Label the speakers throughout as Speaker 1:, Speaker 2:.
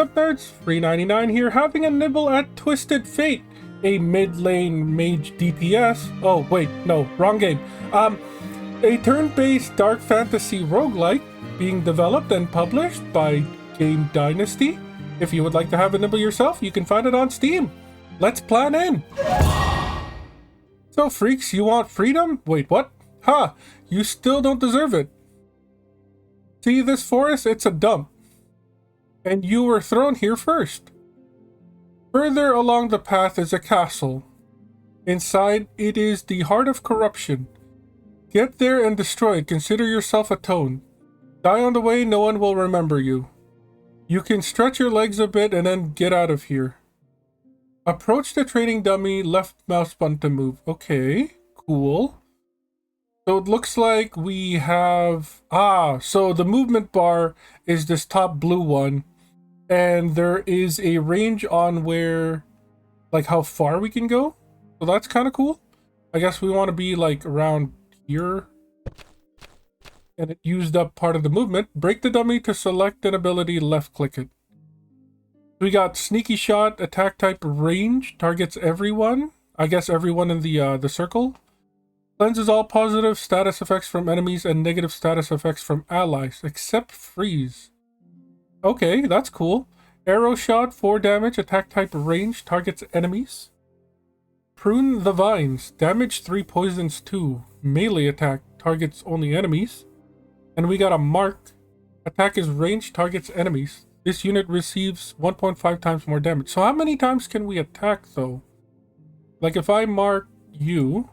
Speaker 1: Sup Nerds, free 99 here, having a nibble at Twisted Fate, a mid-lane mage DPS. Oh, wait, no, wrong game. A turn-based dark fantasy roguelike being developed and published by Game Dynasty. If you would like to have a nibble yourself, you can find it on Steam. Let's plan in. So, freaks, you want freedom? Wait, what? Ha! You still don't deserve it. See this forest? It's a dump. And you were thrown here first. Further along the path is a castle. Inside, it is the heart of corruption. Get there and destroy it. Consider yourself atoned. Die on the way, no one will remember you. You can stretch your legs a bit and then get out of here. Approach the trading dummy, left mouse button to move. Okay, cool. So it looks like we have... so the movement bar is this top blue one. And there is a range on where... like how far we can go. So that's kind of cool. I guess we want to be like around here. And it used up part of the movement. Break the dummy to select an ability, left click it. We got sneaky shot, attack type range, targets everyone. I guess everyone in the circle. Cleanses all positive status effects from enemies and negative status effects from allies, except freeze. Okay, that's cool. Arrow shot, 4 damage, attack type range, targets enemies. Prune the vines, damage 3, poisons 2. Melee attack, targets only enemies. And we got a mark, attack is range, targets enemies. This unit receives 1.5 times more damage. So how many times can we attack though? Like if I mark you,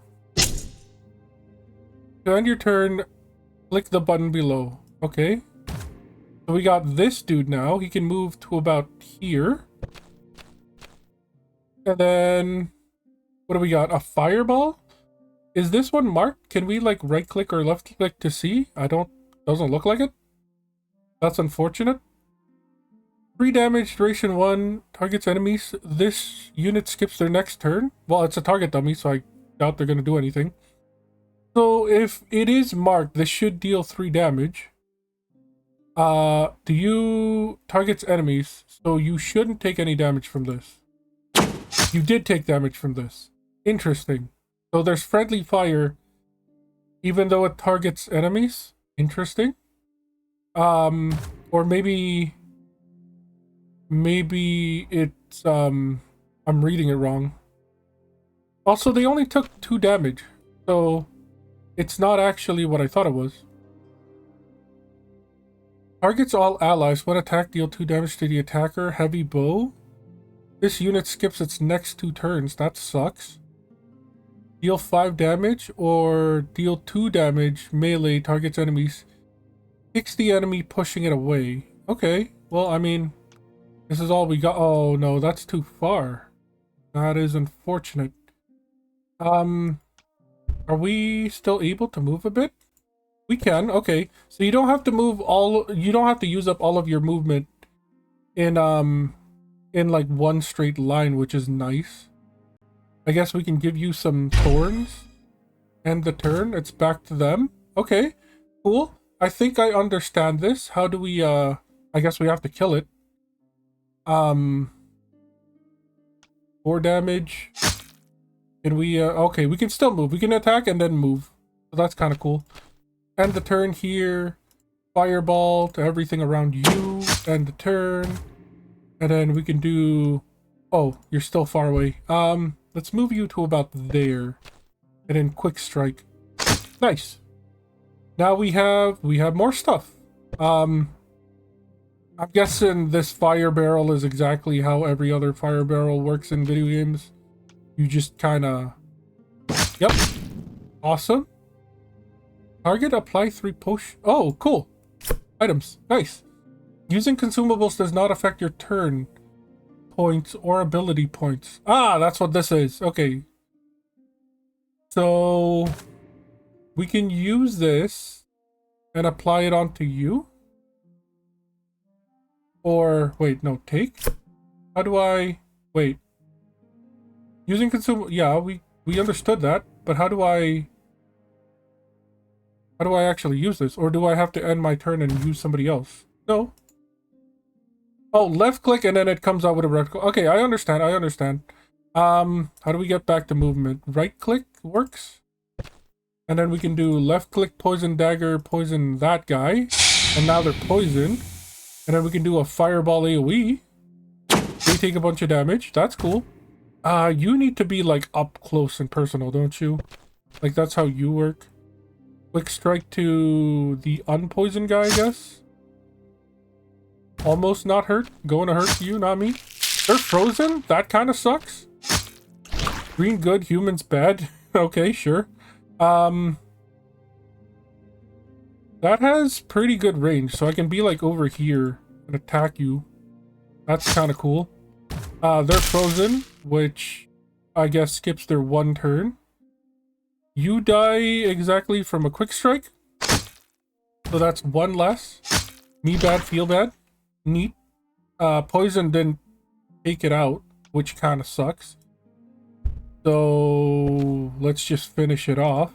Speaker 1: to end your turn, click the button below. Okay. So we got this dude now. He can move to about here. And then, what do we got? A fireball? Is this one marked? Can we like right click or left click to see? Doesn't look like it. That's unfortunate. 3 damage, duration 1, targets enemies. This unit skips their next turn. Well, it's a target dummy, so I doubt they're going to do anything. So if it is marked, this should deal 3 damage. Targets enemies, so you shouldn't take any damage from this. You did take damage from this. Interesting. So there's friendly fire, even though it targets enemies. Interesting. Or maybe it's, I'm reading it wrong. Also, they only took 2 damage, so it's not actually what I thought it was. Targets all allies. When attacked, deal 2 damage to the attacker. Heavy bow. This unit skips its next 2 turns. That sucks. Deal 5 damage or deal 2 damage. Melee, targets enemies. Kicks the enemy, pushing it away. Okay. Well, I mean, this is all we got. Oh, no, that's too far. That is unfortunate. Are we still able to move a bit? We can. Okay. So you don't have to move you don't have to use up all of your movement in like one straight line, which is nice. I guess we can give you some thorns. End the turn. It's back to them. Okay. Cool. I think I understand this. How do we I guess we have to kill it. 4 damage. Can we okay, we can still move. We can attack and then move. So that's kind of cool. End the turn here. Fireball to everything around you. End the turn. And then we can do... Oh, you're still far away. Let's move you to about there. And then quick strike. Nice. Now we have more stuff. I'm guessing this fire barrel is exactly how every other fire barrel works in video games. You just kind of... Yep. Awesome. Target, apply 3 potion. Oh, cool. Items. Nice. Using consumables does not affect your turn points or ability points. Ah, that's what this is. Okay. So we can use this and apply it onto you. Or wait, no, take. How do I wait? Using consumable. Yeah, we understood that, but how do I actually use this? Or do I have to end my turn and use somebody else? No. Oh, left click and then it comes out with a red. Okay, I understand. I understand. How do we get back to movement? Right click works, and then we can do left click, poison dagger, poison that guy, and now they're poisoned. And then we can do a fireball AoE. They take a bunch of damage. That's cool. You need to be like up close and personal, don't you? Like that's how you work. Quick strike to the unpoisoned guy, I guess. Almost not hurt. Going to hurt you, not me. They're frozen? That kind of sucks. Green good, humans bad. Okay, sure. That has pretty good range, so I can be like over here and attack you. That's kind of cool. They're frozen, which I guess skips their one turn. You die exactly from a quick strike. So that's one less. Me bad, feel bad. Neat. Poison didn't take it out, which kind of sucks. So let's just finish it off.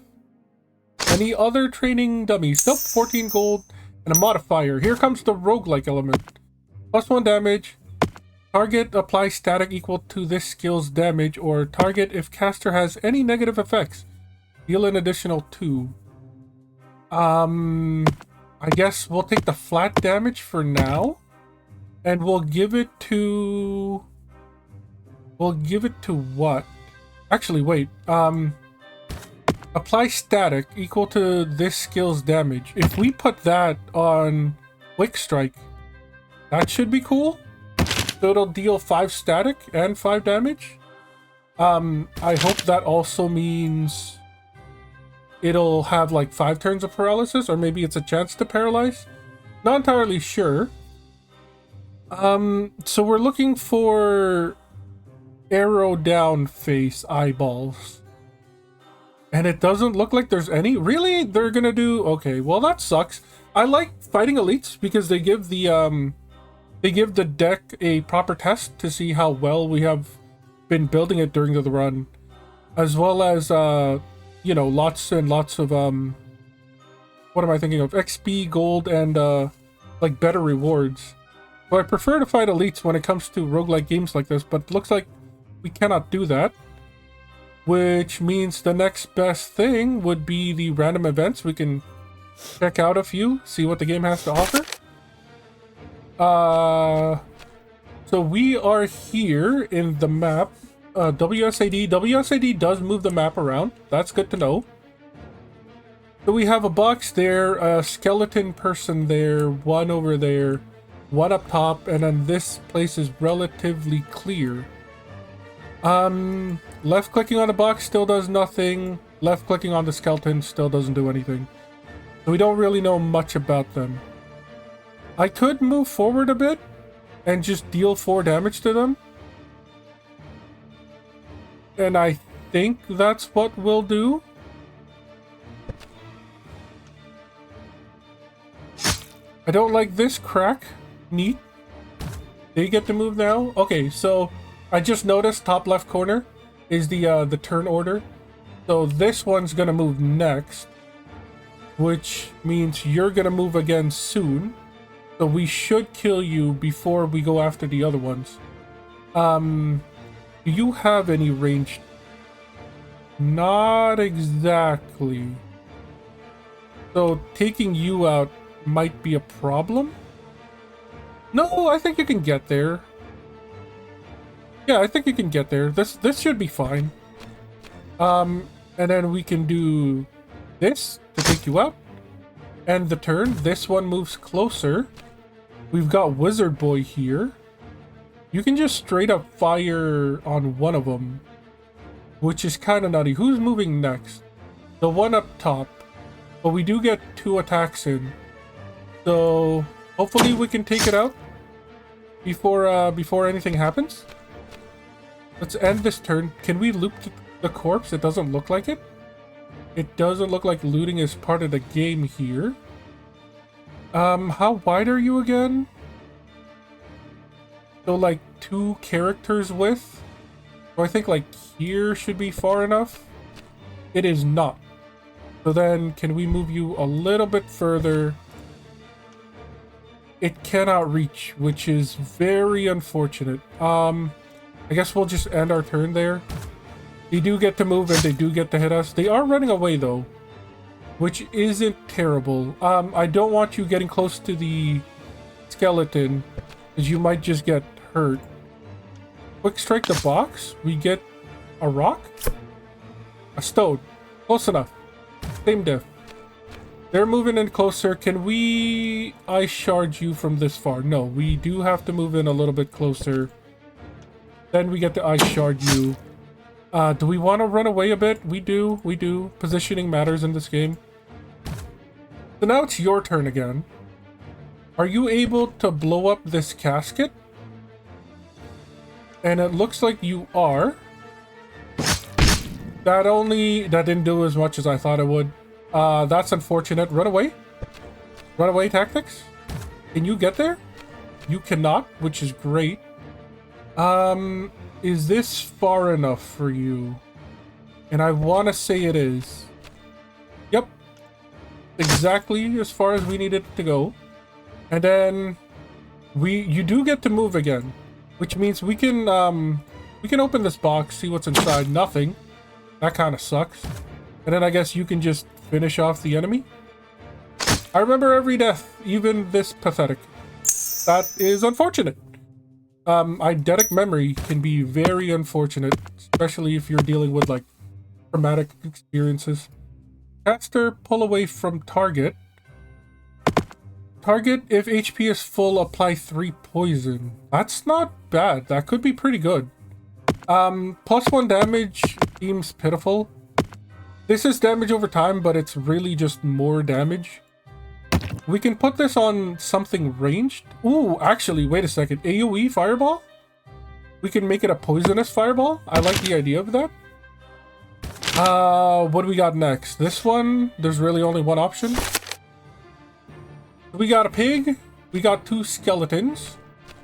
Speaker 1: Any other training dummies? Nope, 14 gold and a modifier. Here comes the roguelike element. +1 damage. Target applies static equal to this skill's damage, or target if caster has any negative effects. Deal an additional 2. I guess we'll take the flat damage for now. And we'll give it to... We'll give it to what? Actually, wait. Apply static equal to this skill's damage. If we put that on Quick Strike, that should be cool. So it'll deal 5 static and 5 damage. I hope that also means it'll have like 5 turns of paralysis, or maybe it's a chance to paralyze. Not entirely sure. So we're looking for arrow down face eyeballs. And it doesn't look like there's any. Really? They're gonna do... Okay, well that sucks. I like fighting elites because they give the deck a proper test to see how well we have been building it during the run. As well as, you know, lots and lots of, what am I thinking of? XP, gold, and, like, better rewards. So I prefer to fight elites when it comes to roguelike games like this, but it looks like we cannot do that. Which means the next best thing would be the random events. We can check out a few, see what the game has to offer. So we are here in the map. WSAD. WSAD does move the map around. That's good to know. So we have a box there, a skeleton person there, one over there, one up top, and then this place is relatively clear. Left clicking on the box still does nothing. Left clicking on the skeleton still doesn't do anything. So we don't really know much about them. I could move forward a bit and just deal 4 damage to them. And I think that's what we'll do. I don't like this crack. Neat. They get to move now? Okay, so I just noticed top left corner is the turn order. So this one's gonna move next, which means you're gonna move again soon. So we should kill you before we go after the other ones. Do you have any range? Not exactly. So taking you out might be a problem? No, I think you can get there. Yeah, I think you can get there. This should be fine. And then we can do this to take you out. And the turn. This one moves closer. We've got Wizard Boy here. You can just straight up fire on one of them, which is kind of nutty. Who's moving next? The one up top. But we do get 2 attacks in. So hopefully we can take it out before anything happens. Let's end this turn. Can we loot the corpse? It doesn't look like it. It doesn't look like looting is part of the game here. How wide are you again? So like 2 characters width? So I think like here should be far enough. It is not. So then can we move you a little bit further it cannot reach, which is very unfortunate. I guess we'll just end our turn there. They do get to move and they do get to hit us. They are running away though, which isn't terrible. I don't want you getting close to the skeleton because you might just get hurt. Quick strike the box. We get a rock? A stone. Close enough. Same diff. They're moving in closer. Can we ice shard you from this far? No, we do have to move in a little bit closer. Then we get to ice shard you. Do we want to run away a bit? We do. We do. Positioning matters in this game. So now it's your turn again. Are you able to blow up this casket? And it looks like you are. That didn't do as much as I thought it would. That's unfortunate. Run away. Run away tactics. Can you get there? You cannot, which is great. Is this far enough for you? And I want to say it is. Yep. Exactly as far as we needed it to go. And then you do get to move again, which means we can open this box, see what's inside. Nothing. That kind of sucks. And then I guess you can just finish off the enemy. I remember every death, even this pathetic. That is unfortunate. Eidetic memory can be very unfortunate, especially if you're dealing with like traumatic experiences. Caster, pull away from target. Target, if HP is full, apply 3 poison. That's not bad. That could be pretty good. +1 damage seems pitiful. This is damage over time, but it's really just more damage. We can put this on something ranged. Ooh, actually, wait a second. AoE fireball? We can make it a poisonous fireball? I like the idea of that. What do we got next? This one, there's really only one option. We got a pig. We got 2 skeletons.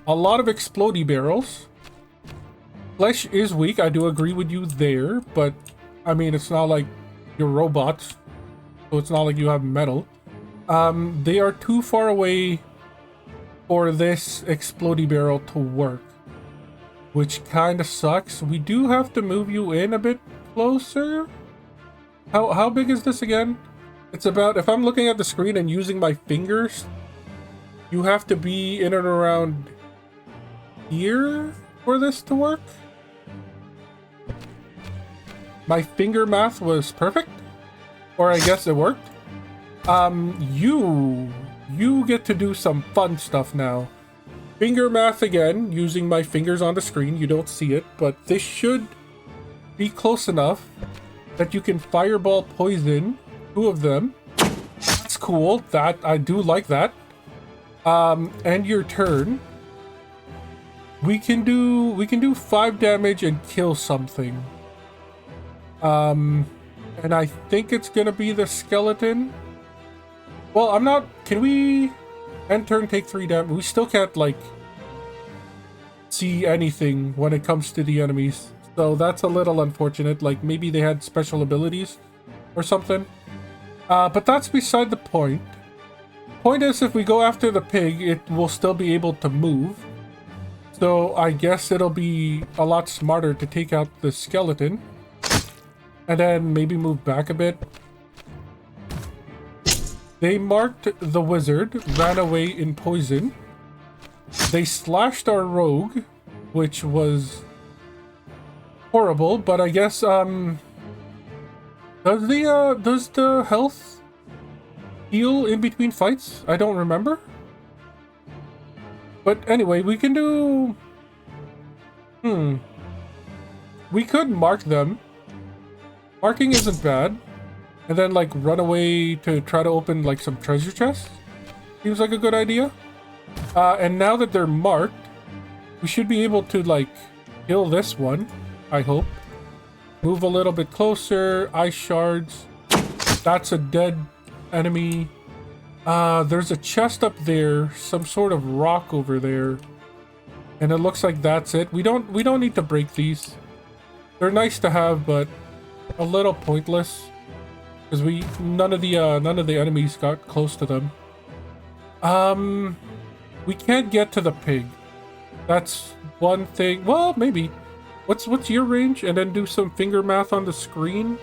Speaker 1: A lot of explodey barrels. Flesh is weak. I do agree with you there, but I mean, it's not like you're robots, so it's not like you have metal. They are too far away for this explodey barrel to work, which kind of sucks. We do have to move you in a bit closer. How big is this again? It's about, if I'm looking at the screen and using my fingers, you have to be in and around here for this to work. My finger math was perfect, or I guess it worked. You get to do some fun stuff now. Finger math again, using my fingers on the screen. You don't see it, but this should be close enough that you can fireball poison 2 of them. That's cool. That I do like that. And your turn. We can do 5 damage and kill something. And I think it's gonna be the skeleton. Well, I'm not. Can we end turn take 3 damage? We still can't like see anything when it comes to the enemies, so that's a little unfortunate. Like maybe they had special abilities or something. But that's beside the point. Point is, if we go after the pig, it will still be able to move. So I guess it'll be a lot smarter to take out the skeleton. And then maybe move back a bit. They marked the wizard, ran away in poison. They slashed our rogue, which was horrible, but I guess, does the health heal in between fights? I don't remember. But anyway, we can do... We could mark them. Marking isn't bad. And then, like, run away to try to open, like, some treasure chests. Seems like a good idea. And now that they're marked, we should be able to, like, kill this one, I hope. Move a little bit closer. Ice shards. That's a dead enemy. There's a chest up there. Some sort of rock over there. And it looks like that's it. We don't need to break these. They're nice to have, but a little pointless. Because none of the enemies got close to them. We can't get to the pig. That's one thing. Well, maybe. What's your range? And then do some finger math on the screen.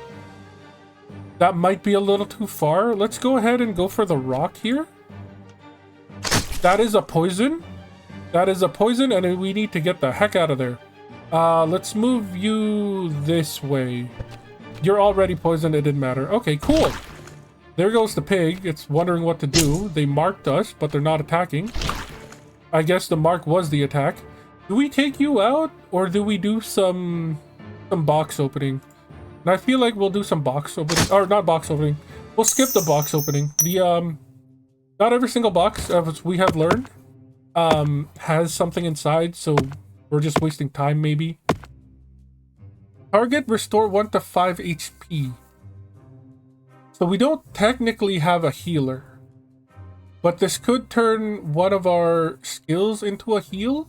Speaker 1: That might be a little too far. Let's go ahead and go for the rock here. That is a poison. That is a poison, and we need to get the heck out of there. Let's move you this way. You're already poisoned, it didn't matter. Okay, cool. There goes the pig. It's wondering what to do. They marked us, but they're not attacking. I guess the mark was the attack. Do we take you out, or do we do some box opening? And I feel like we'll do some box opening, or not box opening. We'll skip the box opening. The not every single box, as we have learned, has something inside, so we're just wasting time maybe. Target restore 1 to 5 HP. So we don't technically have a healer, but this could turn one of our skills into a heal.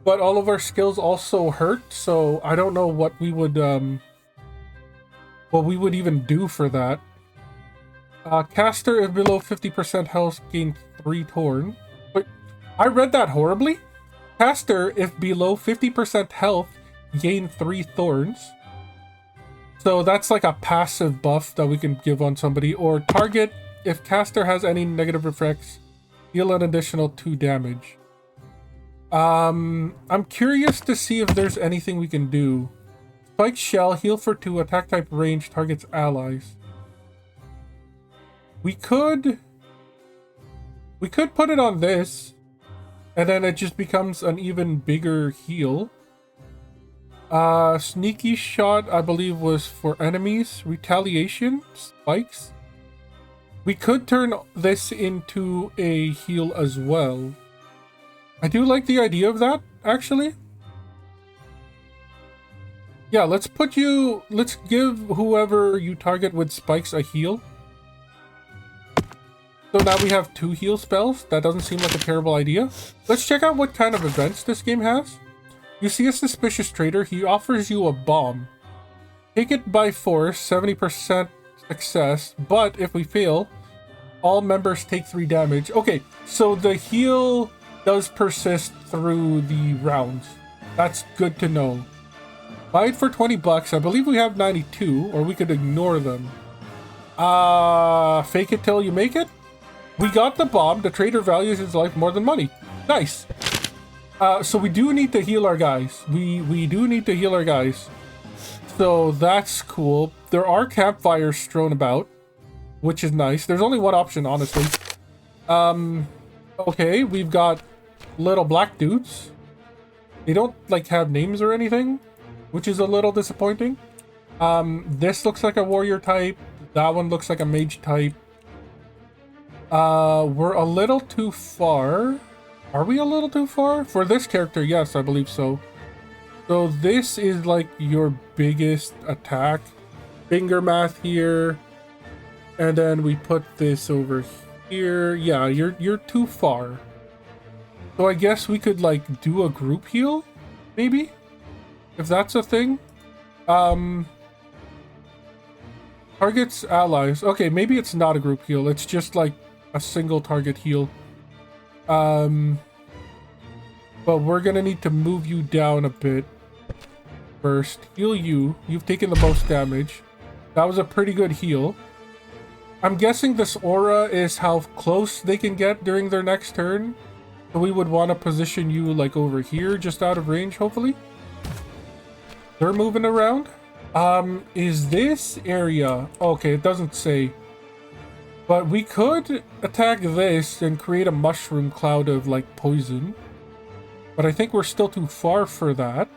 Speaker 1: But all of our skills also hurt, so I don't know what we would even do for that. Caster, if below 50% health, gain 3 thorn. But I read that horribly. Caster, if below 50% health, gain 3 thorns. So that's like a passive buff that we can give on somebody. Or target, if caster has any negative effects, deal an additional 2 damage. I'm curious to see if there's anything we can do. Spike shell, heal for 2, attack type range, targets allies. We could put it on this, and then it just becomes an even bigger heal. Sneaky shot, I believe, was for enemies. Retaliation, spikes. We could turn this into a heal as well. I do like the idea of that, actually. Yeah, let's give whoever you target with spikes a heal. So now we have 2 heal spells. That doesn't seem like a terrible idea. Let's check out what kind of events this game has. You see a suspicious traitor. He offers you a bomb. Take it by force, 70% success. But if we fail, all members take 3 damage. Okay, so the heal does persist through the rounds. That's good to know. Buy it for 20 bucks. I believe we have 92, or we could ignore them. Fake it till you make it? We got the bomb. The trader values his life more than money. Nice. So we do need to heal our guys. We do need to heal our guys. So that's cool. There are campfires strewn about, which is nice. There's only one option, honestly. Okay, we've got little black dudes. They don't like have names or anything, which is a little disappointing. This looks like a warrior type. That one looks like a mage type. We're a little too far. Are we a little too far? For this character, yes, I believe so. So this is like your biggest attack. Finger math here. And then we put this over here. Yeah, you're too far. So I guess we could like do a group heal, maybe? If that's a thing. Targets allies. Okay, maybe it's not a group heal. It's just like a single target heal. But we're gonna need to move you down a bit first. Heal you. You've taken the most damage. That was a pretty good heal. I'm guessing this aura is how close they can get during their next turn. So we would want to position you like over here, just out of range, hopefully. They're moving around. Is this area... Okay, it doesn't say. But we could attack this and create a mushroom cloud of like poison. But I think we're still too far for that,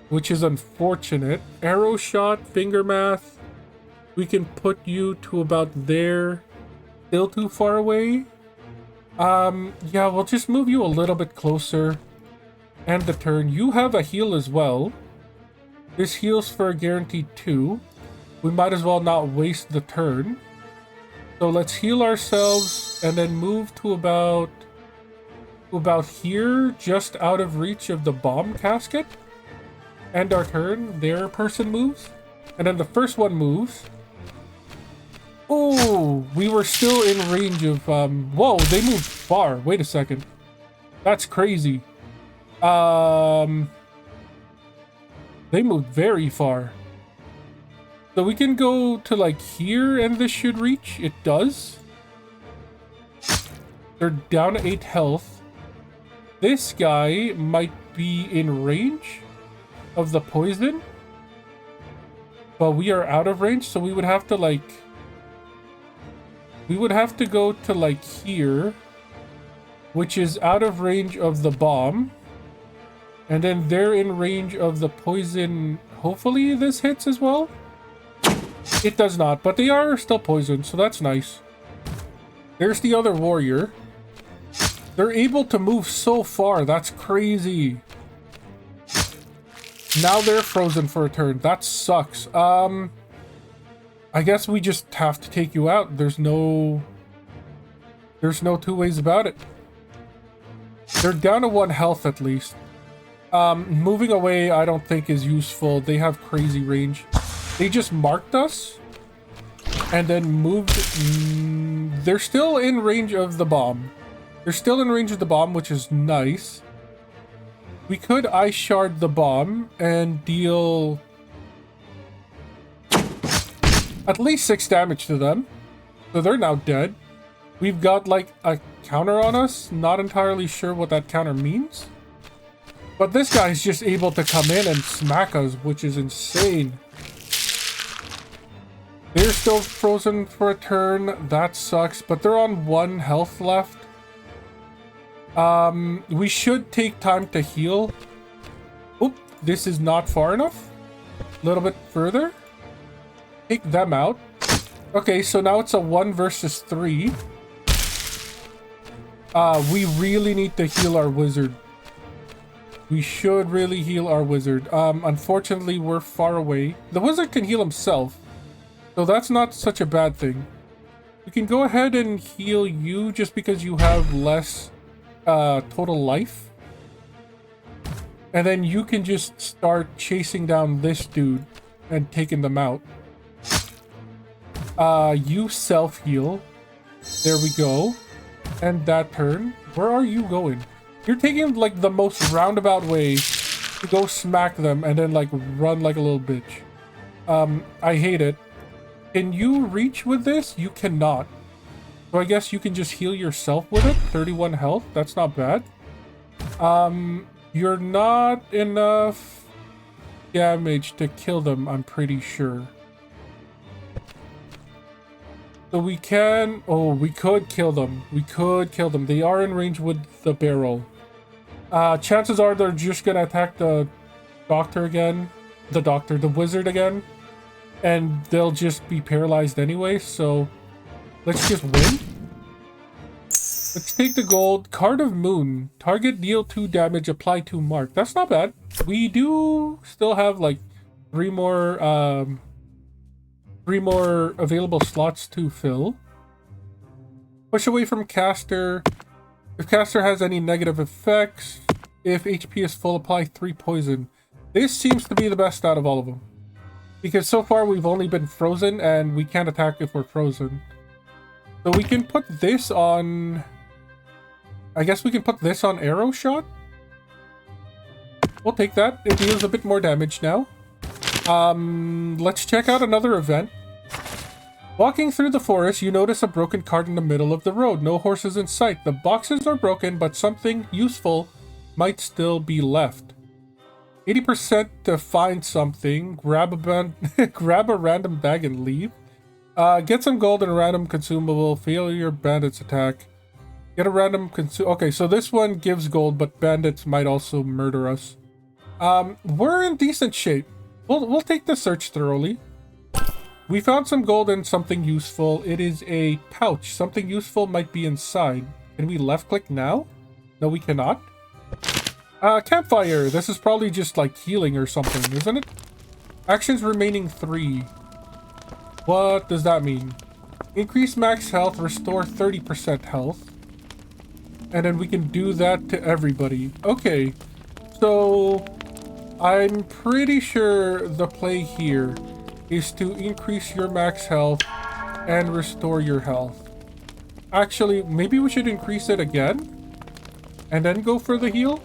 Speaker 1: which is unfortunate. Arrow shot, finger math. We can put you to about there. Still too far away. Yeah, we'll just move you a little bit closer. And the turn. You have a heal as well. This heals for a guaranteed 2. We might as well not waste the turn. So let's heal ourselves and then move to about here, just out of reach of the bomb casket. End our turn. Their person moves. And then the first one moves. Oh, we were still in range of, whoa, they moved far. Wait a second. That's crazy. They moved very far. So we can go to like here and this should reach. It does. They're down to 8 health. This guy might be in range of the poison. But we are out of range, so we would have to like... We would have to go to like here, which is out of range of the bomb. And then they're in range of the poison. Hopefully this hits as well. It does not, but they are still poisoned, so that's nice. There's the other warrior. They're able to move so far. That's crazy. Now they're frozen for a turn. That sucks. I guess we just have to take you out. There's no two ways about it. They're down to 1 health at least. Moving away I don't think is useful. They have crazy range. They just marked us and then moved. They're still in range of the bomb. They're still in range of the bomb, which is nice. We could ice shard the bomb and deal at least 6 damage to them. So they're now dead. We've got like a counter on us. Not entirely sure what that counter means. But this guy's just able to come in and smack us, which is insane. They're still frozen for a turn. That sucks, but they're on 1 health left. We should take time to heal. Oop, this is not far enough. A little bit further. Take them out. Okay, so now it's a 1 versus 3. We really need to heal our wizard. We should really heal our wizard. Unfortunately, we're far away. The wizard can heal himself, so that's not such a bad thing. We can go ahead and heal you just because you have less total life. And then you can just start chasing down this dude and taking them out. You self-heal. There we go. And that turn. Where are you going? You're taking like the most roundabout way to go smack them and then like run like a little bitch. I hate it. Can you reach with this? You cannot. So I guess you can just heal yourself with it. 31 health. That's not bad. You're not enough damage to kill them, I'm pretty sure. So we can... Oh, we could kill them. We could kill them. They are in range with the barrel. Chances are they're just gonna attack the doctor again. The wizard again. And they'll just be paralyzed anyway, so... Let's just win. Let's take the gold. Card of Moon. Target deal 2 damage, apply 2 mark. That's not bad. We do still have like 3 more available slots to fill. Push away from caster. If caster has any negative effects, if HP is full, apply 3 poison. This seems to be the best out of all of them. Because so far we've only been frozen and we can't attack if we're frozen. So we can put this on... I guess we can put this on arrow shot. We'll take that. It deals a bit more damage now. Let's check out another event. Walking through the forest, you notice a broken cart in the middle of the road. No horses in sight. The boxes are broken, but something useful might still be left. 80% to find something. Grab a random bag and leave. Get some gold and a random consumable. Fail your bandits attack. Get a random Okay, so this one gives gold, but bandits might also murder us. We're in decent shape. We'll take the search thoroughly. We found some gold and something useful. It is a pouch. Something useful might be inside. Can we left click now? No, we cannot. Campfire. This is probably just like healing or something, isn't it? Actions remaining 3. What does that mean? Increase max health, restore 30% health. And then we can do that to everybody. Okay, so I'm pretty sure the play here is to increase your max health and restore your health. Actually, maybe we should increase it again and then go for the heal.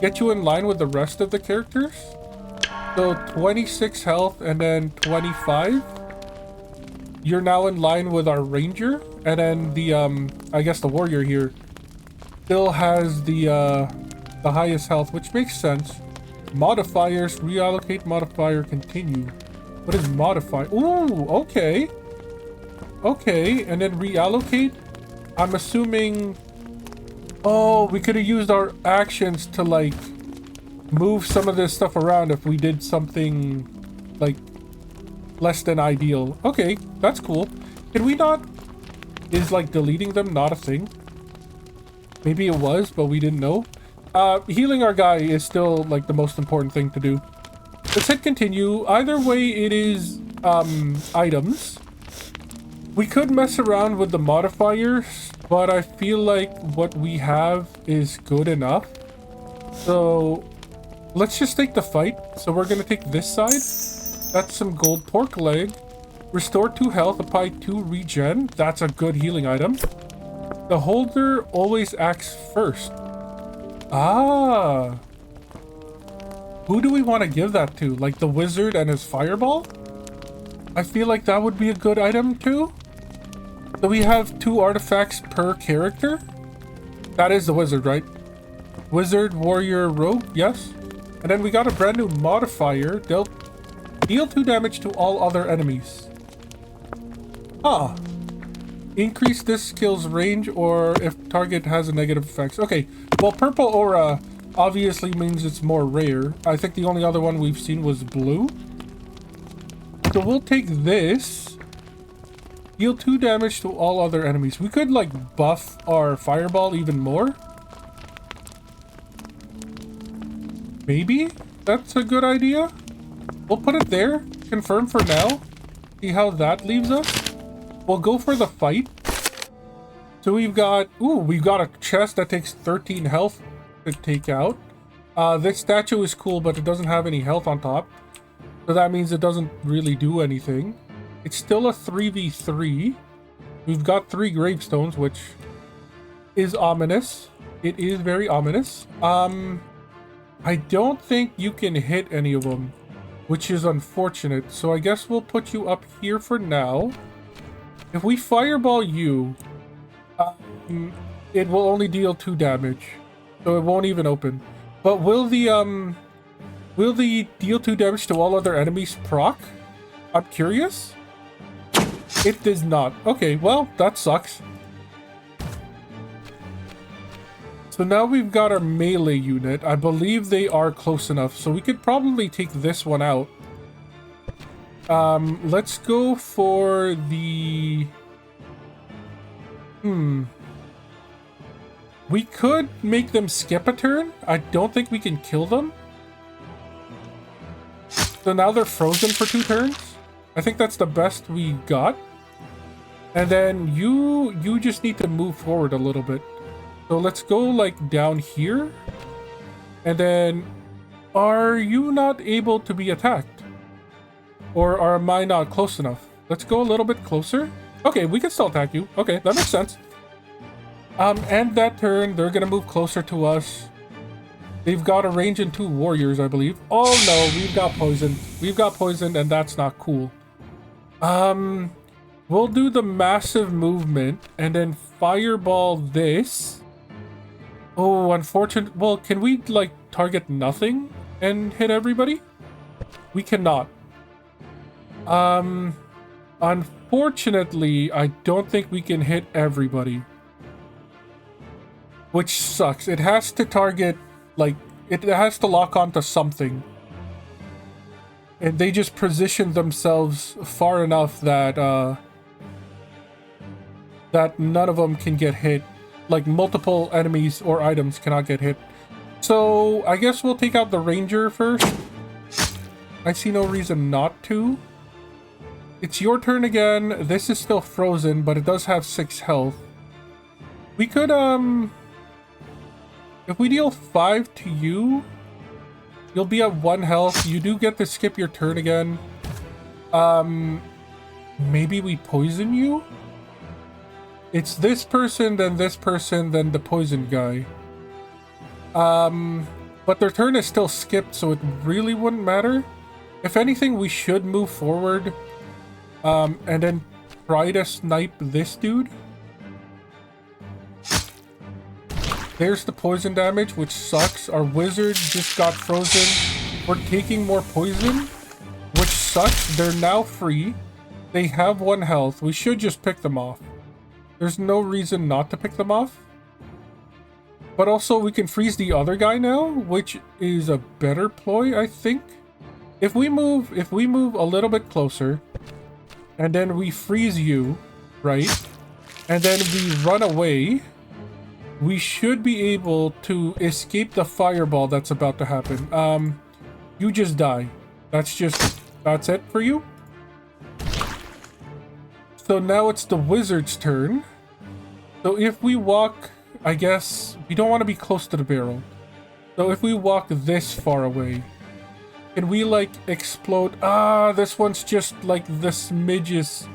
Speaker 1: Get you in line with the rest of the characters. So 26 health and then 25. You're now in line with our ranger, and then the I guess the warrior here still has the highest health, which makes sense. Modifiers, reallocate modifier, continue. What is modify? Ooh, okay. Okay, and then reallocate. I'm assuming, oh, we could have used our actions to like move some of this stuff around if we did something like less than ideal. Okay, that's cool. Can we not... Is like deleting them not a thing? Maybe it was, but we didn't know. Healing our guy is still like the most important thing to do. Let's hit continue. Either way, it is items. We could mess around with the modifiers, but I feel like what we have is good enough. So let's just take the fight. So we're gonna take this side. That's some gold pork leg. Restore 2 health, apply 2 regen. That's a good healing item. The holder always acts first. Ah. Who do we want to give that to? Like the wizard and his fireball? I feel like that would be a good item too. So we have 2 artifacts per character. That is the wizard, right? Wizard, warrior, rogue, yes. And then we got a brand new modifier. Deal 2 damage to all other enemies. Ah. Increase this skill's range or if target has a negative effects. Okay, well, purple aura obviously means it's more rare. I think the only other one we've seen was blue. So we'll take this. Deal 2 damage to all other enemies. We could like buff our fireball even more. Maybe that's a good idea. We'll put it there. Confirm for now. See how that leaves us. We'll go for the fight. So we've got... Ooh, we've got a chest that takes 13 health to take out. This statue is cool, but it doesn't have any health on top. So that means it doesn't really do anything. It's still a 3v3. We've got 3 gravestones, which is ominous. It is very ominous. I don't think you can hit any of them, which is unfortunate. So I guess we'll put you up here for now. If we fireball you, it will only deal 2 damage, so it won't even open. But will the deal 2 damage to all other enemies proc? I'm curious. It does not. Okay, well, that sucks. So now we've got our melee unit. I believe they are close enough, so we could probably take this one out. Let's go for the... We could make them skip a turn. I don't think we can kill them. So now they're frozen for 2 turns. I think that's the best we got. And then you just need to move forward a little bit. So let's go like down here. And then are you not able to be attacked? Or am I not close enough? Let's go a little bit closer. Okay, we can still attack you. Okay, that makes sense. And that turn, they're gonna move closer to us. They've got a range in 2 warriors, I believe. Oh no, we've got poisoned. We've got poisoned, and that's not cool. We'll do the massive movement, and then fireball this. Oh, unfortunate. Well, can we, like, target nothing and hit everybody? We cannot. Unfortunately, I don't think we can hit everybody. Which sucks. It has to target, like, it has to lock onto something. And they just position themselves far enough that, that none of them can get hit. Like, multiple enemies or items cannot get hit. So, I guess we'll take out the ranger first. I see no reason not to. It's your turn again. This is still frozen, but it does have 6 health. We could, if we deal 5 to you, you'll be at 1 health. You do get to skip your turn again. maybe we poison you? It's this person, then the poison guy. But their turn is still skipped, so it really wouldn't matter. If anything, we should move forward, and then try to snipe this dude. There's the poison damage, which sucks. Our wizard just got frozen. We're taking more poison, which sucks. They're now free. They have 1 health. We should just pick them off. There's no reason not to pick them off. But also, we can freeze the other guy now, which is a better ploy, I think. If we move a little bit closer, and then we freeze you, right? And then we run away, we should be able to escape the fireball that's about to happen. You just die. That's it for you. So now it's the wizard's turn. So if we walk, I guess we don't want to be close to the barrel. So if we walk this far away, can we like explode? This one's just like the smidges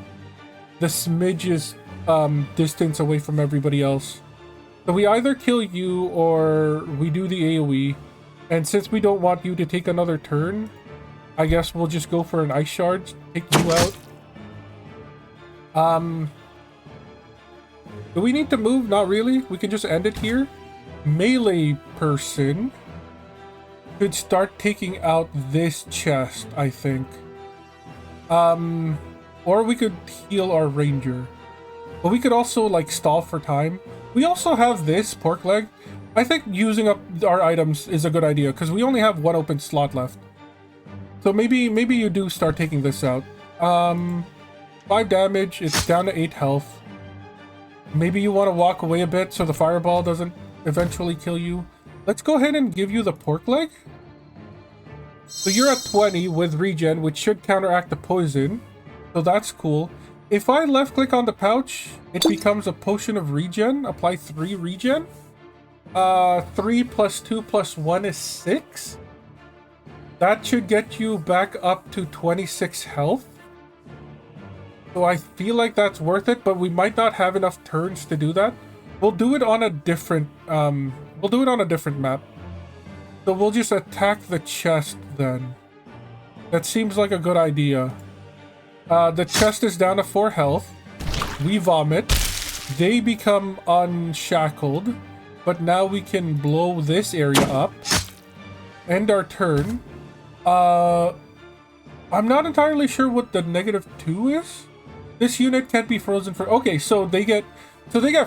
Speaker 1: distance away from everybody else. So we either kill you or we do the AoE. And since we don't want you to take another turn, I guess we'll just go for an ice shard, take you out. Do we need to move? Not really. We can just end it here. Melee person could start taking out this chest, I think. Or we could heal our ranger. But we could also like stall for time. We also have this pork leg. I think using up our items is a good idea because we only have 1 open slot left. So maybe you do start taking this out. 5 damage. It's down to 8 health. Maybe you want to walk away a bit so the fireball doesn't eventually kill you. Let's go ahead and give you the pork leg. So you're at 20 with regen, which should counteract the poison. So that's cool. If I left click on the pouch, it becomes a potion of regen. Apply 3 regen. 3 plus 2 plus 1 is 6. That should get you back up to 26 health. So I feel like that's worth it, but we might not have enough turns to do that. We'll do it on a different map. So we'll just attack the chest then. That seems like a good idea. The chest is down to 4 health. We vomit. They become unshackled. But now we can blow this area up. End our turn. I'm not entirely sure what the -2 is. This unit can't be frozen for... Okay, so they get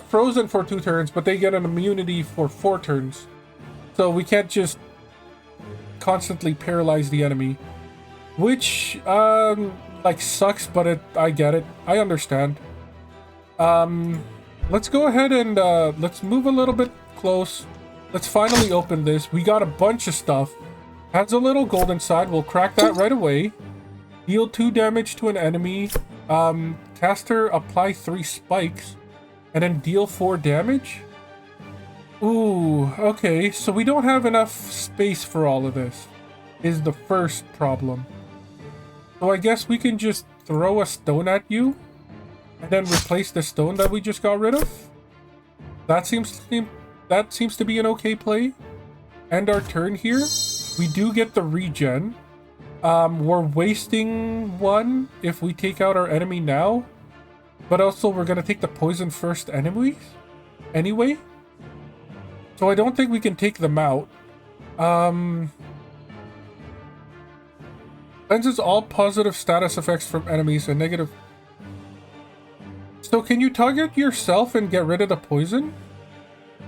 Speaker 1: frozen for 2 turns, but they get an immunity for 4 turns. So we can't just constantly paralyze the enemy. Which, like, sucks, but I get it. I understand. Let's go ahead and, let's move a little bit close. Let's finally open this. We got a bunch of stuff. Has a little gold inside. We'll crack that right away. Deal 2 damage to an enemy. Caster, apply 3 spikes. And then deal 4 damage. Ooh, okay. So we don't have enough space for all of this. Is the first problem. So I guess we can just throw a stone at you. And then replace the stone that we just got rid of. That seems to be an okay play. End our turn here. We do get the regen. We're wasting 1 if we take out our enemy now. But also we're going to take the poison first anyway. So I don't think we can take them out. Cleanses all positive status effects from enemies and negative... So can you target yourself and get rid of the poison?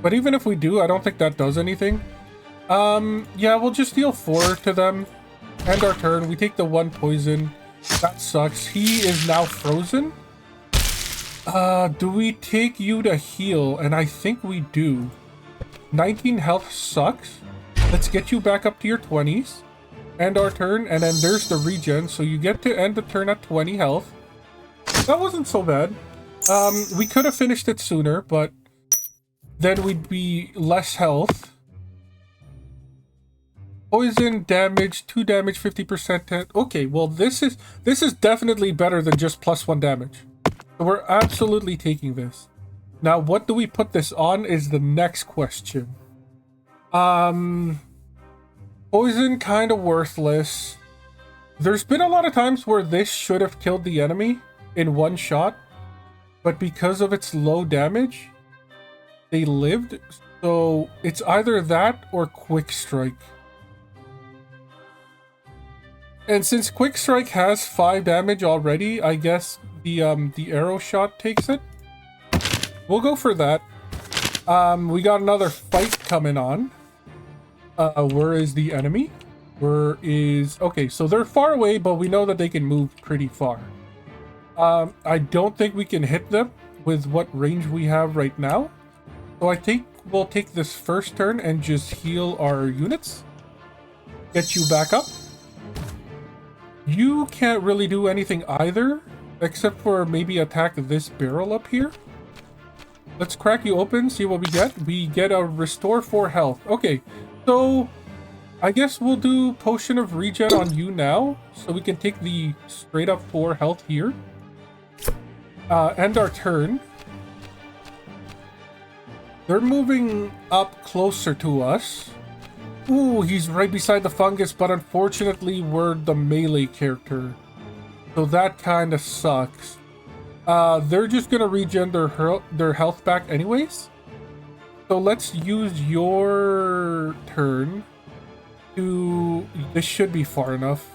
Speaker 1: But even if we do, I don't think that does anything. Yeah, we'll just deal 4 to them. End our turn. We take the 1 poison. That sucks. He is now frozen. Do we take you to heal? And I think we do. 19 health sucks. Let's get you back up to your 20s. End our turn. And then there's the regen. So you get to end the turn at 20 health. That wasn't so bad. We could have finished it sooner, but then we'd be less health. Poison damage, 2 damage, 50%. Okay, well this is definitely better than just +1 damage. So we're absolutely taking this. Now, what do we put this on is the next question. Poison kind of worthless. There's been a lot of times where this should have killed the enemy in one shot, but because of its low damage, they lived. So it's either that or Quick Strike. And since Quick Strike has 5 damage already, I guess the arrow shot takes it. We'll go for that. We got another fight coming on. Where is the enemy? Where is... Okay, so they're far away, but we know that they can move pretty far. I don't think we can hit them with what range we have right now. So I think we'll take this first turn and just heal our units. Get you back up. You can't really do anything either, except for maybe attack this barrel up here. Let's crack you open, see what we get. We get a restore 4 health. Okay, so I guess we'll do potion of regen on you now, so we can take the straight up 4 health here. End our turn. They're moving up closer to us. Ooh, he's right beside the fungus, but unfortunately we're the melee character. So that kind of sucks. They're just gonna regen their health back anyways. So let's use your turn to... This should be far enough.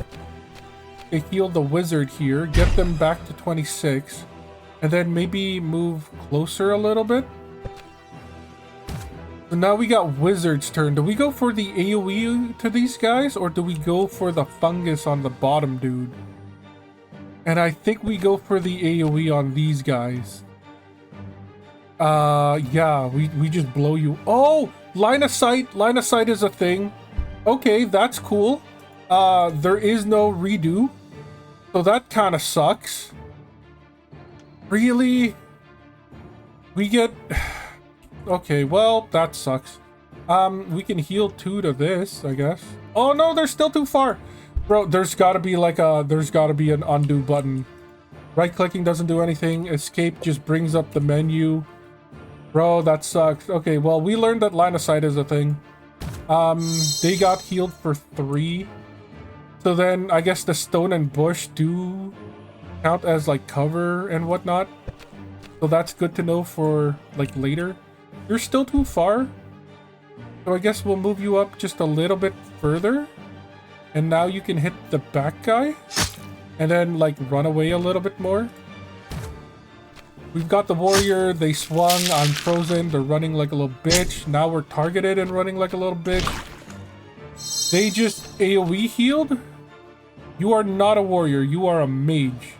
Speaker 1: Okay, heal the wizard here. Get them back to 26. And then maybe move closer a little bit. So now we got wizard's turn. Do we go for the AoE to these guys? Or do we go for the fungus on the bottom dude? And I think we go for the AoE on these guys. Yeah, we just blow you. Oh, line of sight. Line of sight is a thing. Okay, that's cool. There is no redo. So that kind of sucks. Really? We get... Okay, well, that sucks. We can heal 2 to this, I guess. Oh no, they're still too far. Bro, there's gotta be like there's gotta be an undo button. Right-clicking doesn't do anything. Escape just brings up the menu. Bro, that sucks. Okay, well, we learned that line of sight is a thing. They got healed for 3. So then, I guess the stone and bush do count as, like, cover and whatnot. So that's good to know for, like, later. You're still too far. So I guess we'll move you up just a little bit further. And now you can hit the back guy. And then, like, run away a little bit more. We've got the warrior. They swung. I'm frozen. They're running like a little bitch. Now we're targeted and running like a little bitch. They just AoE healed. You are not a warrior. You are a mage.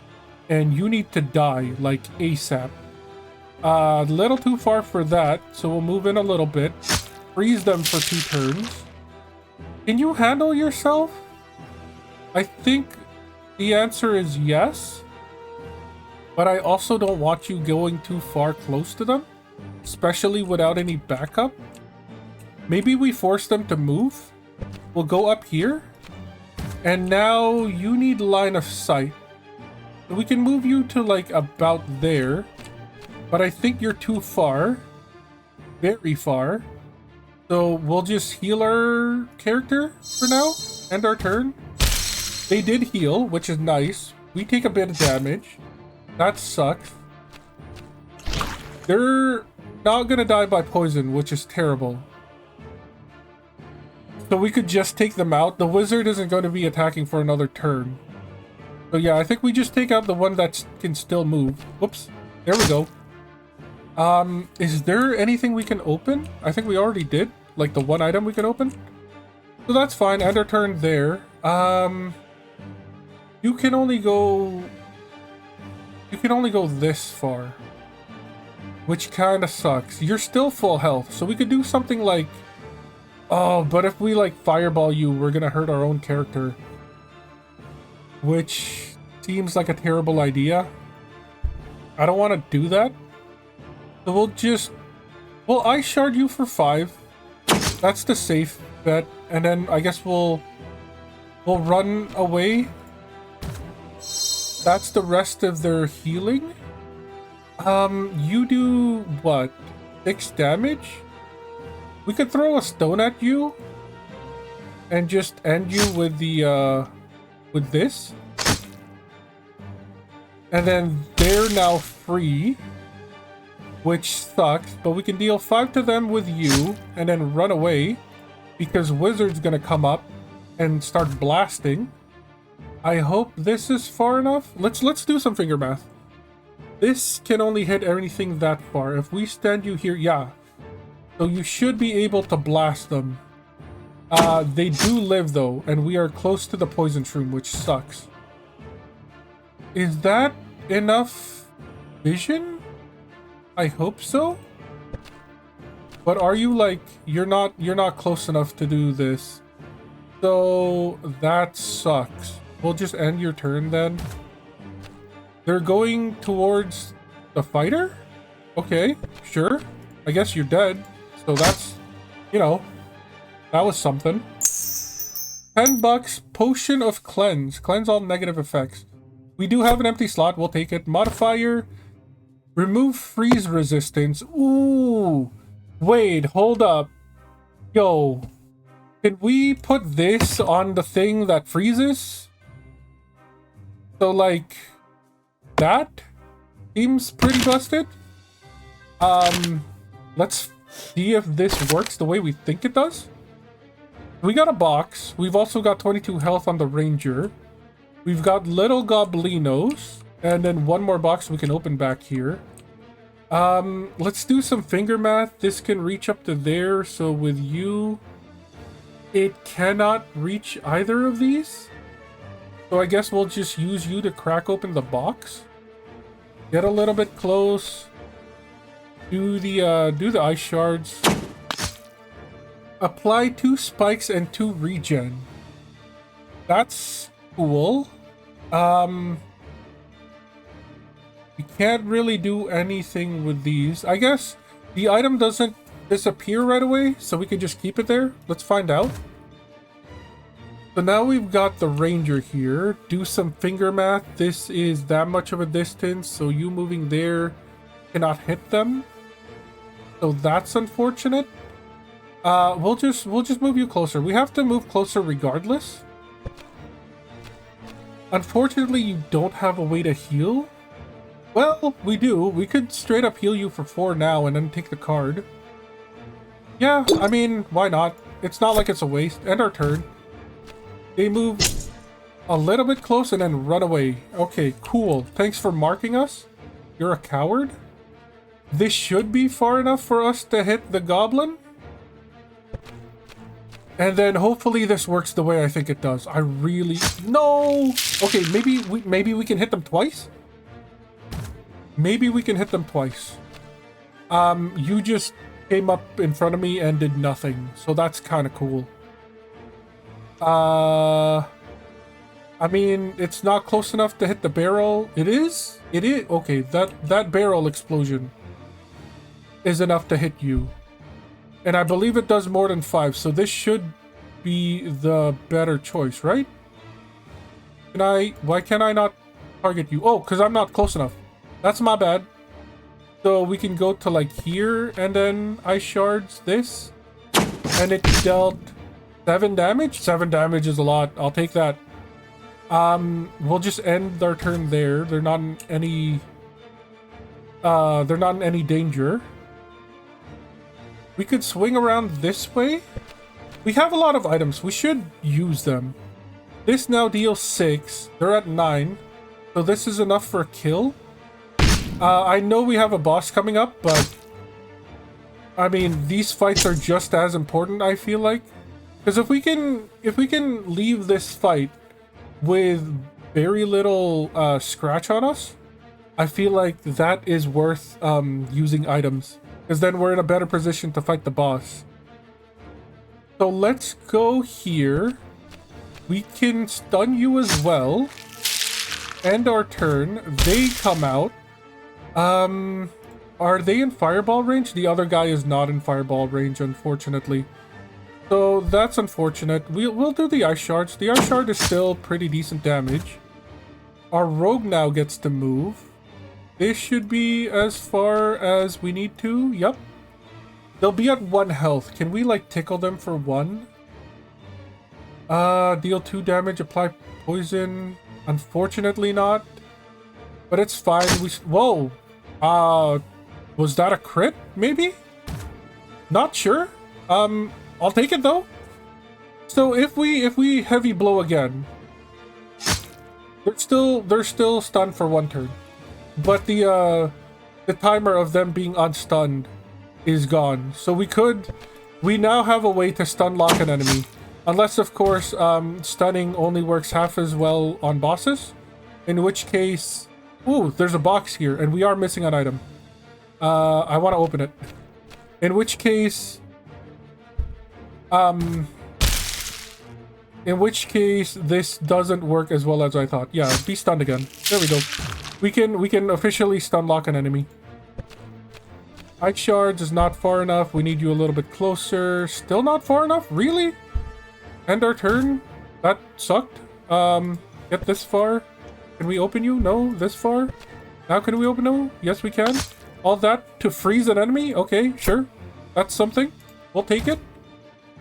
Speaker 1: And you need to die, like, ASAP. A little too far for that. So we'll move in a little bit. Freeze them for 2 turns. Can you handle yourself? I think the answer is yes. But I also don't want you going too far close to them. Especially without any backup. Maybe we force them to move. We'll go up here. And now you need line of sight. We can move you to like about there. But I think you're too far. Very far. So we'll just heal our character for now. End our turn. They did heal, which is nice. We take a bit of damage. That sucks. They're not gonna die by poison, which is terrible. So we could just take them out. The wizard isn't going to be attacking for another turn. So yeah, I think we just take out the one that can still move. Whoops. There we go. Is there anything we can open? I think we already did. Like the one item we can open. So that's fine. End our turn there. You can only go this far. Which kind of sucks. You're still full health. So we could do something like... Oh, but if we like fireball you, we're gonna hurt our own character. Which seems like a terrible idea. I don't want to do that. So we'll ice shard you for 5. That's the safe bet. and then I guess we'll run away. That's the rest of their healing. You do what? 6 damage? We could throw a stone at you and just end you with the with this. And then they're now free, which sucks, but we can deal 5 to them with you and then run away because Wizard's gonna come up and start blasting. I hope this is far enough. Let's do some finger math. This can only hit anything that far. If we stand you here, yeah. So you should be able to blast them. They do live though, and we are close to the poison shroom, which sucks. Is that enough vision? I hope so. But are you like, you're not close enough to do this. So that sucks. We'll just end your turn then. They're going towards the fighter? Okay, sure. I guess you're dead. So that's, you know, that was something. $10, Potion of Cleanse. Cleanse all negative effects. We do have an empty slot. We'll take it. Modifier. Remove freeze resistance. Ooh. Wait, hold up. Yo. Can we put this on the thing that freezes? So, like, that seems pretty busted. Let's see if this works the way we think it does. We got a box. We've also got 22 health on the ranger. We've got little goblinos. And then one more box we can open back here. Let's do some finger math. This can reach up to there. So with you, it cannot reach either of these. So I guess we'll just use you to crack open the box. Get a little bit close. Do the ice shards. Apply 2 spikes and 2 regen. That's cool. We can't really do anything with these. I guess the item doesn't disappear right away, so we can just keep it there. Let's find out. So now we've got the ranger here. Do some finger math. This is that much of a distance, so you moving there cannot hit them. So that's unfortunate. We'll just move you closer. We have to move closer regardless. Unfortunately, you don't have a way to heal. Well, we do. We could straight up heal you for 4 now and then take the card. Yeah, I mean, why not? It's not like it's a waste. End our turn. They move a little bit close and then run away. Okay, cool. Thanks for marking us. You're a coward. This should be far enough for us to hit the goblin. And then hopefully this works the way I think it does. I really... No! Okay, maybe we can hit them twice? Maybe we can hit them twice. You just came up in front of me and did nothing. So that's kind of cool. I mean, it's not close enough to hit the barrel. It is? It is? Okay, that barrel explosion is enough to hit you. And I believe it does more than 5, so this should be the better choice, right? Why can I not target you? Oh, because I'm not close enough. That's my bad. So we can go to like here and then ice shards this. And it dealt 7 damage? 7 damage is a lot. I'll take that. We'll just end our turn there. They're not in any danger. We could swing around this way. We have a lot of items. We should use them. This now deals 6. They're at 9. So this is enough for a kill. I know we have a boss coming up, but I mean, these fights are just as important, I feel like. Because if we can leave this fight with very little scratch on us, I feel like that is worth using items. Because then we're in a better position to fight the boss. So let's go here. We can stun you as well. End our turn. They come out. Are they in fireball range? The other guy is not in fireball range, unfortunately. So that's unfortunate. We'll do the ice shards. The ice shard is still pretty decent damage. Our rogue now gets to move. This should be as far as we need to. Yep. They'll be at 1 health. Can we like tickle them for 1? Deal 2 damage, apply poison. Unfortunately not. But it's fine. Whoa. Was that a crit? Maybe? Not sure. I'll take it though. So if we heavy blow again, they're still stunned for 1 turn. But the timer of them being unstunned is gone. So we now have a way to stun lock an enemy. Unless of course stunning only works half as well on bosses. In which case, ooh, there's a box here and we are missing an item. I want to open it. In which case this doesn't work as well as I thought. Yeah, be stunned again. There we go. We can officially stun lock an enemy. Ice shards is not far enough. We need you a little bit closer. Still not far enough? Really? End our turn? That sucked. Get this far. Can we open you? No, this far. Now can we open you? Yes, we can. All that to freeze an enemy? Okay, sure. That's something. We'll take it.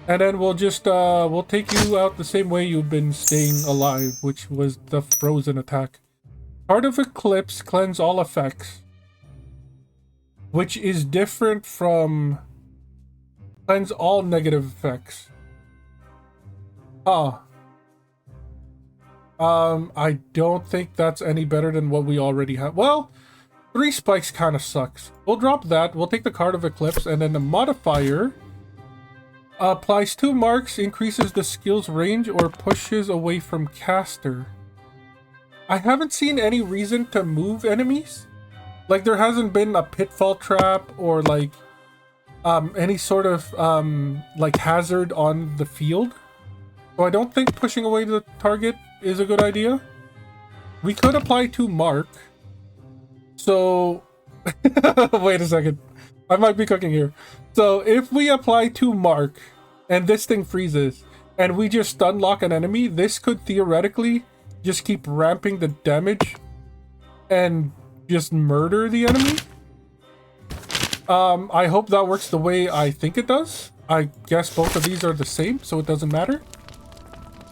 Speaker 1: And then we'll just, we'll take you out the same way you've been staying alive, which was the frozen attack. Heart of Eclipse, cleanse all effects. Which is different from cleanse all negative effects. I don't think that's any better than what we already have. Well, 3 spikes kind of sucks. We'll drop that. We'll take the Card of Eclipse, and then the modifier applies 2 marks, increases the skill's range, or pushes away from caster. I haven't seen any reason to move enemies. Like, there hasn't been a pitfall trap or, like, any sort of, like, hazard on the field. So I don't think pushing away the target is a good idea. We could apply 2 mark. So, wait a second. I might be cooking here. So, if we apply 2 mark, and this thing freezes, and we just stun lock an enemy, this could theoretically just keep ramping the damage and just murder the enemy. I hope that works the way I think it does. I guess both of these are the same, so it doesn't matter.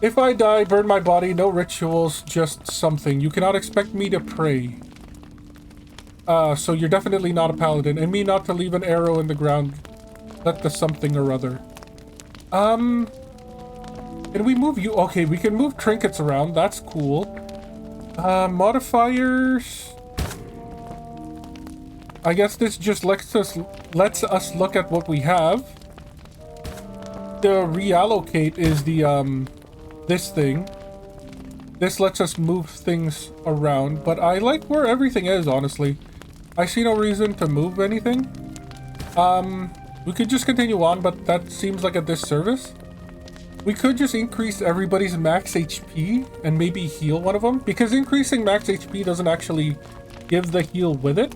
Speaker 1: If I die, burn my body, no rituals, just something. You cannot expect me to pray. So you're definitely not a paladin, and me not to leave an arrow in the ground. Let the something or other. Can we move you? Okay, we can move trinkets around. That's cool. Modifiers. I guess this just lets us look at what we have. The reallocate is the this thing. This lets us move things around, but I like where everything is, honestly. I see no reason to move anything. We could just continue on, but that seems like a disservice. We could just increase everybody's max HP and maybe heal one of them, because increasing max HP doesn't actually give the heal with it.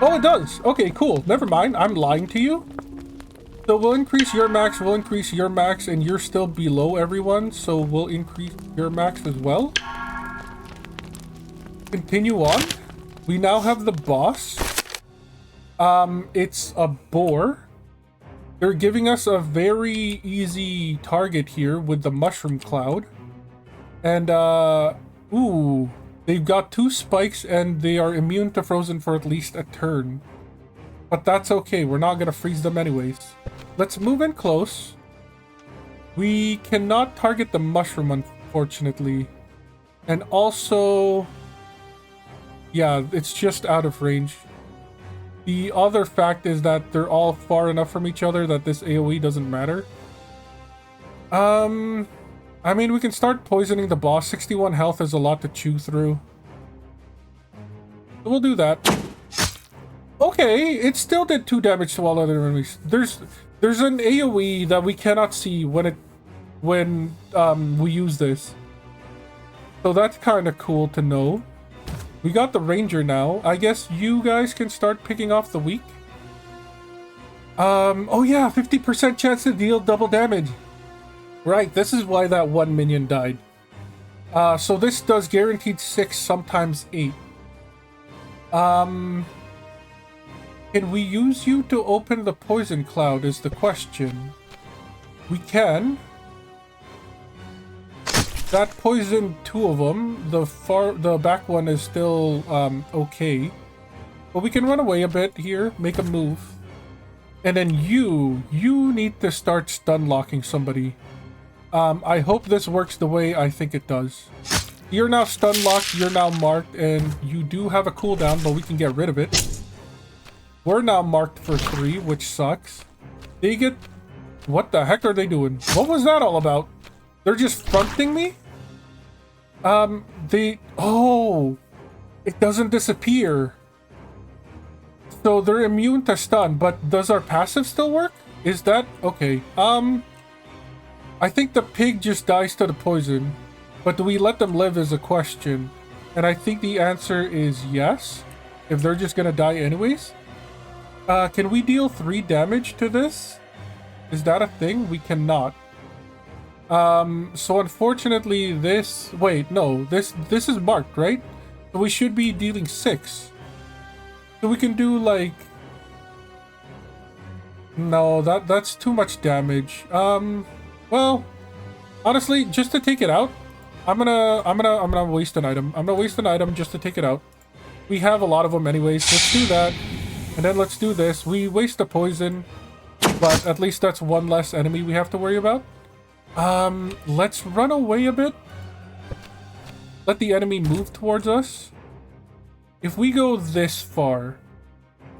Speaker 1: Oh, it does. Okay, cool. Never mind. I'm lying to you. So we'll increase your max, and you're still below everyone, so we'll increase your max as well. Continue on. We now have the boss. It's a boar. They're giving us a very easy target here with the mushroom cloud. And, ooh, they've got 2 spikes and they are immune to frozen for at least a turn. But that's okay, we're not gonna freeze them anyways. Let's move in close. We cannot target the mushroom, unfortunately. And also, yeah, it's just out of range. The other fact is that they're all far enough from each other that this AoE doesn't matter. I mean, we can start poisoning the boss. 61 health is a lot to chew through. So we'll do that. Okay, it still did 2 damage to all other enemies. There's an AoE that we cannot see when we use this. So that's kind of cool to know. We got the ranger now. I guess you guys can start picking off the weak. Oh yeah, 50% chance to deal double damage. Right, this is why that one minion died. So this does guaranteed 6, sometimes 8. Can we use you to open the poison cloud is the question. We can. That poisoned 2 of them. The back one is still okay. But we can run away a bit here, make a move. And then you need to start stun locking somebody. I hope this works the way I think it does. You're now stun locked, you're now marked, and you do have a cooldown, but we can get rid of it. We're now marked for 3, which sucks. They get... What the heck are they doing? What was that all about? They're just fronting me? Oh! It doesn't disappear. So they're immune to stun, but does our passive still work? Is that... Okay, I think the pig just dies to the poison. But do we let them live is a question. And I think the answer is yes. If they're just gonna die anyways. Can we deal 3 damage to this? Is that a thing? We cannot. So unfortunately this... Wait, no. This is marked, right? So we should be dealing 6. So we can do like... No, that's too much damage. Well, honestly, just to take it out, I'm gonna waste an item. I'm gonna waste an item just to take it out. We have a lot of them anyways. Let's do that. And then let's do this. We waste the poison, but at least that's one less enemy we have to worry about. Let's run away a bit. Let the enemy move towards us. If we go this far,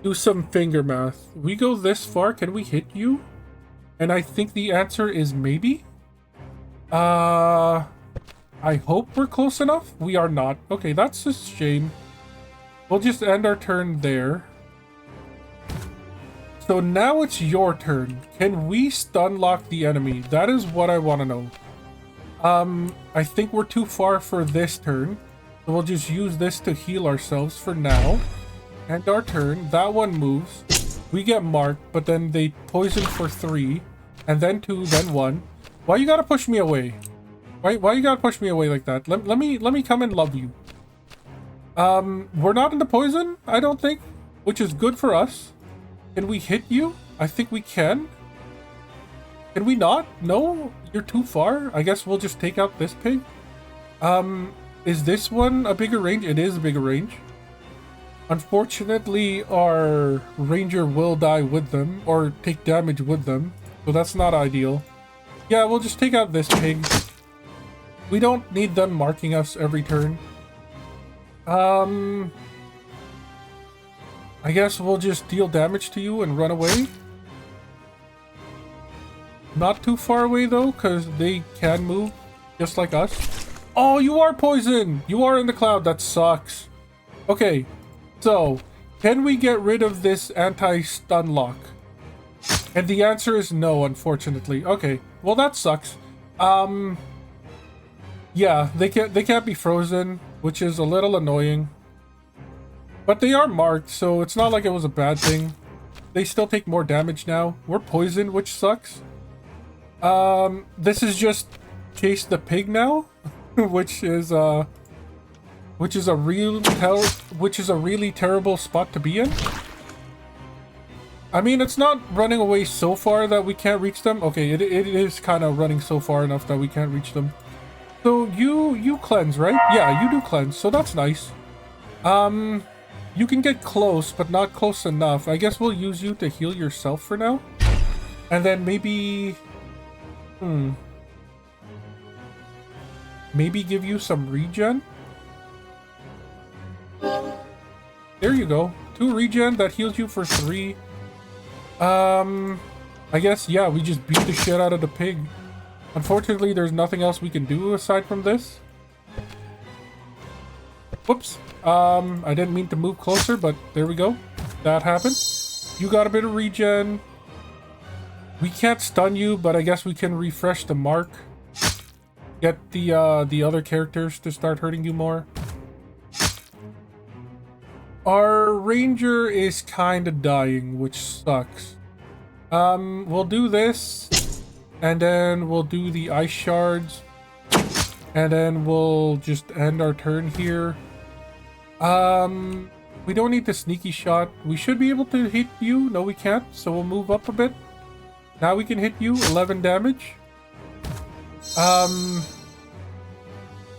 Speaker 1: do some finger math. We go this far, can we hit you? And I think the answer is maybe. I hope we're close enough. We are not. Okay, that's a shame. We'll just end our turn there. So now it's your turn. Can we stun lock the enemy? That is what I want to know. I think we're too far for this turn. So we'll just use this to heal ourselves for now. End our turn. That one moves. We get marked, but then they poison for 3. And then 2, then 1. Why you gotta push me away? Why you gotta push me away like that? Let me come and love you. We're not into poison, I don't think. Which is good for us. Can we hit you? I think we can. Can we not? No? You're too far? I guess we'll just take out this pig. Is this one a bigger range? It is a bigger range. Unfortunately, our ranger will die with them, or take damage with them. So that's not ideal. Yeah, we'll just take out this pig. We don't need them marking us every turn. I guess we'll just deal damage to you and run away. Not too far away though, because they can move just like us. Oh, you are poisoned! You are in the cloud. That sucks. Okay, so can we get rid of this anti-stun lock? And the answer is no, unfortunately. Okay, well that sucks. Yeah, they can't be frozen, which is a little annoying. But they are marked, so it's not like it was a bad thing. They still take more damage now. We're poisoned, which sucks. This is just chase the pig now, which is a really terrible spot to be in. I mean, it's not running away so far that we can't reach them. Okay, it is kind of running so far enough that we can't reach them. So you cleanse, right? Yeah, you do cleanse, so that's nice. You can get close, but not close enough. I guess we'll use you to heal yourself for now. And then maybe... Maybe give you some regen? There you go. 2 regen, that heals you for 3. I guess, yeah, we just beat the shit out of the pig. Unfortunately, there's nothing else we can do aside from this. Whoops. I didn't mean to move closer, but there we go. That happened. You got a bit of regen. We can't stun you, but I guess we can refresh the mark. Get the other characters to start hurting you more. Our ranger is kind of dying, which sucks. We'll do this, and then we'll do the ice shards, and then we'll just end our turn here. We don't need the sneaky shot. We should be able to hit you. No, we can't, so we'll move up a bit. Now we can hit you, 11 damage.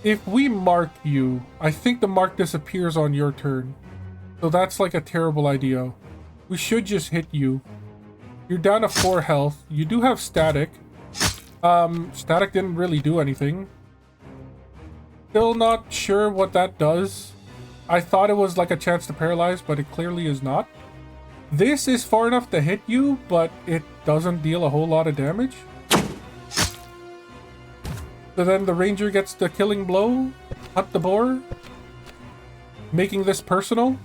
Speaker 1: If we mark you, I think the mark disappears on your turn. So that's like a terrible idea. We should just hit you. You're down to 4 health. You do have static. Static didn't really do anything. Still not sure what that does. I thought it was like a chance to paralyze, but it clearly is not. This is far enough to hit you, but it doesn't deal a whole lot of damage. So then the ranger gets the killing blow, hunt the boar, making this personal.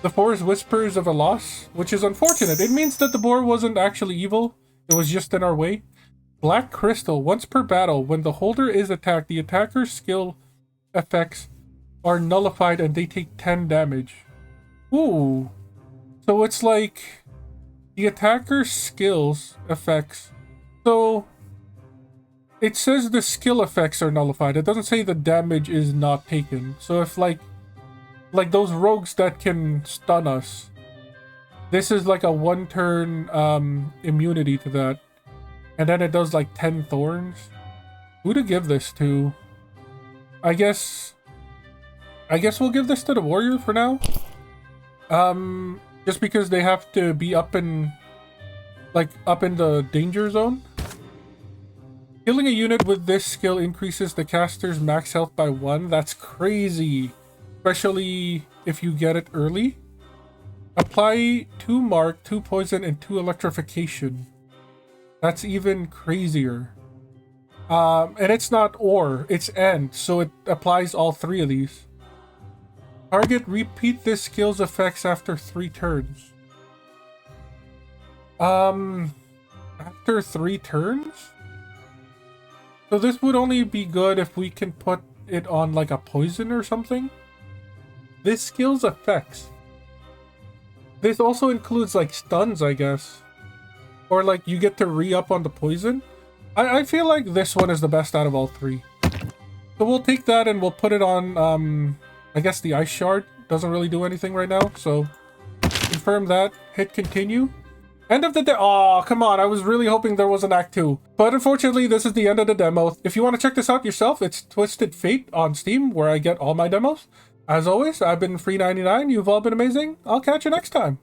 Speaker 1: The forest whispers of a loss, which is unfortunate. It means that the boar wasn't actually evil. It was just in our way. Black crystal. Once per battle, when the holder is attacked, the attacker's skill effects are nullified and they take 10 damage. Ooh. So it's like the attacker's skills effects. So it says the skill effects are nullified. It doesn't say the damage is not taken. So if like those rogues that can stun us, this is like a 1-turn immunity to that. And then it does like 10 thorns. Who to give this to? I guess we'll give this to the warrior for now. Just because they have to be up in the danger zone. Killing a unit with this skill increases the caster's max health by 1. That's crazy. Especially if you get it early. Apply 2 mark, 2 poison, and 2 electrification. That's even crazier. And it's not or, it's and, so it applies all 3 of these. Target repeat this skill's effects after 3 turns. After 3 turns? So this would only be good if we can put it on like a poison or something. This skill's effects. This also includes like stuns, I guess. Or like you get to re-up on the poison. I feel like this one is the best out of all 3. So we'll take that and we'll put it on, I guess the ice shard. Doesn't really do anything right now, so confirm that. Hit continue. End of the day. Oh, come on. I was really hoping there was an Act 2. But unfortunately, this is the end of the demo. If you want to check this out yourself, it's Twisted Fate on Steam, where I get all my demos. As always, I've been Free99. You've all been amazing. I'll catch you next time.